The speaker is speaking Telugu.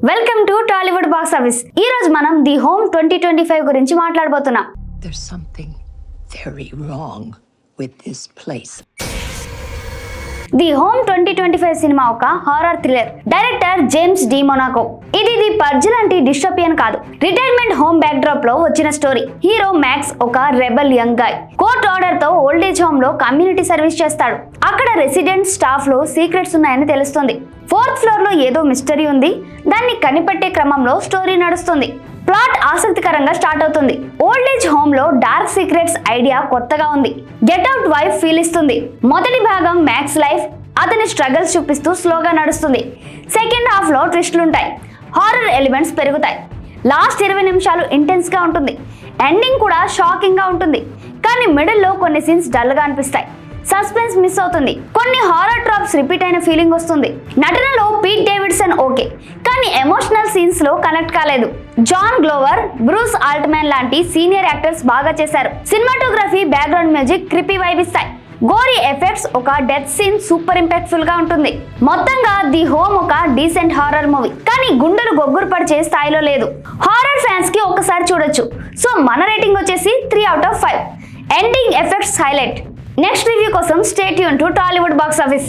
Welcome to Tollywood box office. ఈ రోజు మనం ది హోమ్ 2025 గురించి మాట్లాడబోతున్నాం. There's something very wrong with this place. The home 2025 cinema ఒక horror thriller. Director James DeMonaco. ఇది పర్జ్ లాంటి డిస్టోపియన్ కాదు. రిటైర్మెంట్ హోమ్ బ్యాక్ డ్రాప్ లో వచ్చిన స్టోరీ. హీరో మ్యాక్స్ ఒక rebel young guy. Court order తో ఓల్డేజ్ హోమ్ లో కమ్యూనిటీ సర్వీస్ చేస్తాడు. అక్కడ రెసిడెంట్ స్టాఫ్ లో సీక్రెట్స్ ఉన్నాయని తెలుస్తుంది. 4th ఫ్లోర్ లో ఏదో మిస్టరీ ఉంది. దాన్ని కనిపెట్టే క్రమంలో స్టోరీ నడుస్తుంది. ప్లాట్ ఆసక్తికరంగా స్టార్ట్ అవుతుంది. ఓల్డేజ్ హోమ్ లో డార్క్ సీక్రెట్స్ ఐడియా కొత్తగా ఉంది. గెట్ అవుట్ వైఫ్ ఫీల్ ఇస్తుంది. మొదటి భాగం మ్యాక్స్ లైఫ్, అతని స్ట్రగల్స్ చూపిస్తూ స్లోగా నడుస్తుంది. సెకండ్ హాఫ్ లో ట్విస్టులుంటాయి, హారర్ ఎలిమెంట్స్ పెరుగుతాయి. లాస్ట్ 20 నిమిషాలు ఇంటెన్స్ గా ఉంటుంది. ఎండింగ్ కూడా షాకింగ్ గా ఉంటుంది. కానీ మిడిల్ లో కొన్ని సీన్స్ డల్ గా అనిపిస్తాయి. సస్పెన్స్ మిస్ అవుతుంది. కొన్ని హారర్ ట్రాప్స్ రిపీట్ అయిన ఫీలింగ్ వస్తుంది. నటనలో పీట్ డేవిడ్సన్ ఓకే, కానీ ఎమోషనల్ సీన్స్ లో కనెక్ట్ కాలేదు. జాన్ గ్లోవర్, బ్రూస్ ఆల్ట్మాన్ లాంటి సీనియర్ యాక్టర్స్ బాగా చేశారు. సినిమాటోగ్రఫీ, బ్యాక్గ్రౌండ్ మ్యూజిక్ క్రిపీ వైబ్ ఇస్తాయి. గోరీ ఎఫెక్ట్స్, ఒక డెత్ సీన్ సూపర్ ఇంపాక్ట్ఫుల్ గా ఉంటుంది. మొత్తంగా ది హోమ్ ఒక డీసెంట్ హారర్ మూవీ, కానీ గుండెలు గొగ్గురు పడిచే స్థాయిలో లేదు. హారర్ ఫ్యాన్స్ కి ఒకసారి చూడొచ్చు. సో మన రేటింగ్ వచ్చేసి 3/5. Ending effects highlight. Next review కోసం stay tune to Tollywood box office.